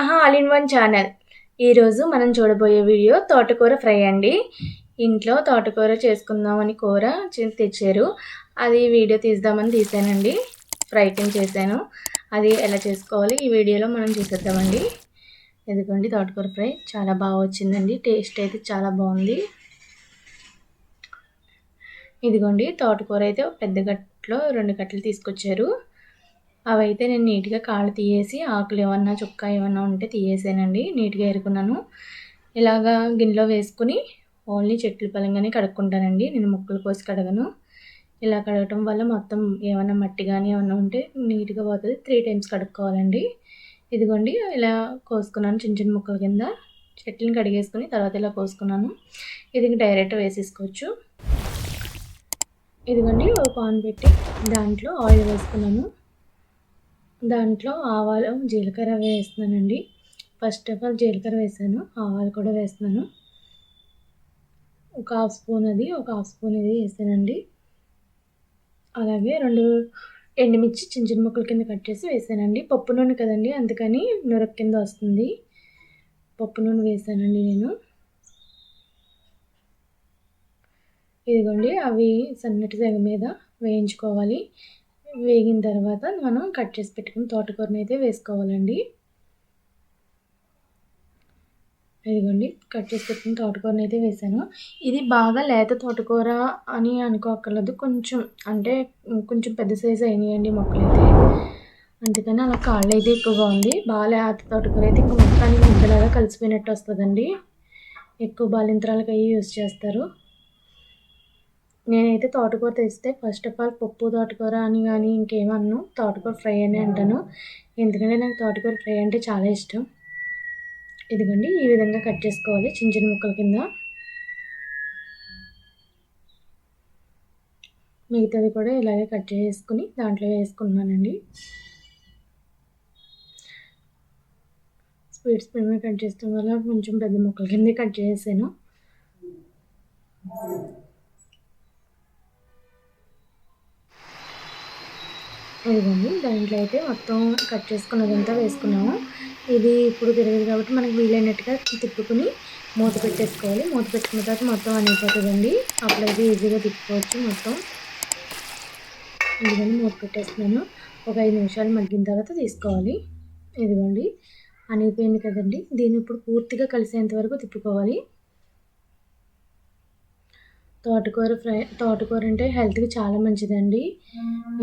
మహా all in one channel. ఈరోజు మనం చూడబోయే వీడియో తోటకూర ఫ్రై అండి. ఇంట్లో తోటకూర చేసుకుందామని కూర తెచ్చారు. అది వీడియో తీద్దామని తీసానండి. ఫ్రై కింద చేశాను. అది ఎలా చేసుకోవాలి ఈ వీడియోలో మనం చూసేద్దామండి. ఇదిగోండి తోటకూర ఫ్రై చాలా బాగా వచ్చిందండి. టేస్ట్ అయితే చాలా బాగుంది. ఇదిగోండి తోటకూర అయితే పెద్ద గట్లో 2 కట్టలు తీసుకొచ్చారు. అవైతే నేను నీట్గా కాళ్ళు తీయేసి ఆకులు ఏమన్నా చుక్క ఏమన్నా ఉంటే తీయేసానండి. నీట్గా ఏరుకున్నాను. ఇలాగా గిన్నెలో వేసుకుని ఓన్లీ చెట్లు పలంగానే కడుక్కుంటానండి. నేను ముక్కలు కోసి కడగను. ఇలా కడగటం వల్ల మొత్తం ఏమన్నా మట్టి కానీ ఏమన్నా ఉంటే నీట్గా పోతుంది. 3 టైమ్స్ కడుక్కోవాలండి. ఇదిగోండి ఇలా కోసుకున్నాను చిన్న చిన్న ముక్కల కింద. చెట్లను కడిగేసుకుని తర్వాత ఇలా కోసుకున్నాను. ఇది డైరెక్ట్ వేసేసుకోవచ్చు. ఇదిగోండి ఒక పాన్ పెట్టి దాంట్లో ఆయిల్ వేసుకున్నాను. దాంట్లో ఆవాలు జీలకర్ర వేస్తున్నానండి. ఫస్ట్ ఆఫ్ ఆల్ జీలకర్ర వేసాను, ఆవాలు కూడా వేస్తున్నాను. ఒక హాఫ్ స్పూన్ ఇది వేసానండి. అలాగే 2 ఎండుమిర్చి చిన్న చిన్న ముక్కల కింద కట్ చేసి వేసానండి. పప్పు నూనె కదండి, అందుకని నూరక కింద వస్తుంది. పప్పు నూనె వేసానండి నేను. ఇదిగోండి అవి సన్నటి సెగ మీద వేయించుకోవాలి. వేగిన తర్వాత మనం కట్ చేసి పెట్టుకుని తోటకూరని అయితే వేసుకోవాలండి. ఇదిగోండి కట్ చేసి పెట్టుకుని తోటకూరని అయితే వేసాను. ఇది బాగా లేత తోటకూర అని అనుకోక్కర్లేదు. కొంచెం పెద్ద సైజు అయినాయండి మొక్కలు అయితే. అందుకని అలా కాళ్ళు అయితే ఎక్కువగా ఉంది. బాగా లేత తోటకూర అయితే ఇంకా మొత్తానికి ముద్దలాగా కలిసిపోయినట్టు వస్తుందండి. ఎక్కువ బాలింతరాలకు అవి యూజ్ చేస్తారు. నేనైతే తోటకూర తెస్తే ఫస్ట్ ఆఫ్ ఆల్ పప్పు తోటకూర అని కానీ ఇంకేమన్నా తోటకూర ఫ్రై అని అంటాను. ఎందుకంటే నాకు తోటకూర ఫ్రై అంటే చాలా ఇష్టం. ఇదిగోండి ఈ విధంగా కట్ చేసుకోవాలి చిన్న చిన్న ముక్కల కింద. మిగతాది కూడా ఇలాగే కట్ చేసుకుని దాంట్లో వేసుకుంటున్నానండి. స్పీడ్ మీద కట్ చేయడం వల్ల కొంచెం పెద్ద ముక్కల కింద కట్ చేసాను. ఇదిగోండి దాంట్లో అయితే మొత్తం కట్ చేసుకున్నదంతా వేసుకున్నాము. ఇది ఇప్పుడు తిరగదు కాబట్టి మనకు వీలైనట్టుగా తిప్పుకుని మూత పెట్టేసుకోవాలి. మూత పెట్టుకున్న తర్వాత మొత్తం అనిపోతుందండి. అప్పుడైతే ఈజీగా తిప్పుకోవచ్చు మొత్తం. ఇదిగోండి మూత పెట్టేస్తున్నాను. ఒక 5 నిమిషాలు మగ్గిన తర్వాత తీసుకోవాలి. ఇదిగోండి అనిగిపోయింది కదండి. దీన్ని ఇప్పుడు పూర్తిగా కలిసేంత వరకు తిప్పుకోవాలి. తోటకూర అంటే హెల్త్కి చాలా మంచిదండి.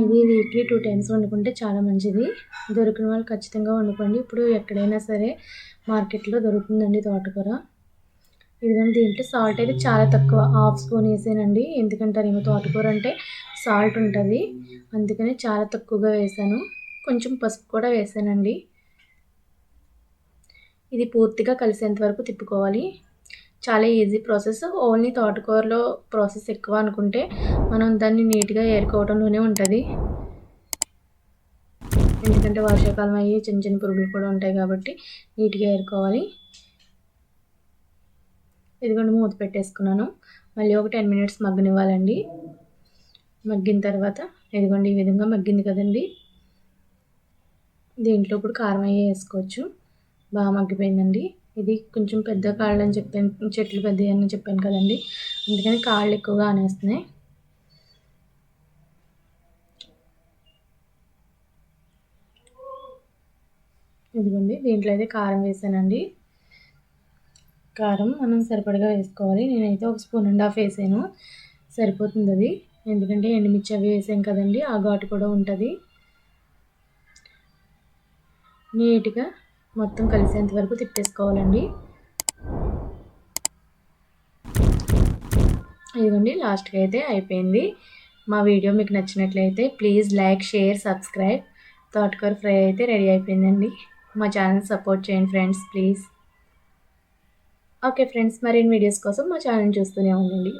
ఇది వీక్లీ 2 టైమ్స్ వండుకుంటే చాలా మంచిది. దొరికిన వాళ్ళు ఖచ్చితంగా వండుకోండి. ఇప్పుడు ఎక్కడైనా సరే మార్కెట్లో దొరుకుతుందండి తోటకూర. ఇదిగోండి దీంట్లో సాల్ట్ అయితే చాలా తక్కువ, హాఫ్ స్పూన్ వేసానండి. ఎందుకంటారేమో తోటకూర అంటే సాల్ట్ ఉంటుంది, అందుకని చాలా తక్కువగా వేసాను. కొంచెం పసుపు కూడా వేసానండి. ఇది పూర్తిగా కలిసేంత వరకు తిప్పుకోవాలి. చాలా ఈజీ ప్రాసెస్. ఓన్లీ తోటకూరలో ప్రాసెస్ ఎక్కువ అనుకుంటే మనం దాన్ని నీట్గా ఏరుకోవడంలోనే ఉంటుంది. ఎందుకంటే వర్షాకాలం అయ్యి చిన్న చిన్న పురుగులు కూడా ఉంటాయి కాబట్టి నీట్గా ఏరుకోవాలి. ఇదిగోండి మూత పెట్టేసుకున్నాను. మళ్ళీ ఒక 10 మినిట్స్ మగ్గనివ్వాలండి. మగ్గిన తర్వాత ఇదిగోండి ఈ విధంగా మగ్గింది కదండి. దీంట్లో ఇప్పుడు కారం వేసుకోవచ్చు. బాగా మగ్గిపోయిందండి. ఇది కొంచెం పెద్ద కాళ్ళు అని చెప్పాను, చెట్లు పెద్దవి అని చెప్పాను కదండి, అందుకని కాళ్ళు ఎక్కువగా అనేస్తున్నాయి. ఇదిగోండి దీంట్లో అయితే కారం వేసానండి. కారం మనం సరిపడగా వేసుకోవాలి. నేనైతే 1.5 స్పూన్ వేసాను, సరిపోతుంది అది. ఎందుకంటే ఎండుమిర్చి అవి వేసాం కదండి, ఆ ఘాటు కూడా ఉంటుంది. నీట్గా మొత్తం కలిసేంత వరకు తిప్పేసుకోవాలండి. ఇదిగోండి లాస్ట్కి అయితే అయిపోయింది. మా వీడియో మీకు నచ్చినట్లయితే ప్లీజ్ లైక్, షేర్, సబ్స్క్రైబ్. తోటకూర ఫ్రై అయితే రెడీ అయిపోయిందండి. మా ఛానల్ సపోర్ట్ చేయండి ఫ్రెండ్స్ ప్లీజ్. ఓకే ఫ్రెండ్స్, మరిన్ని వీడియోస్ కోసం మా ఛానల్ చూస్తూనే ఉండండి.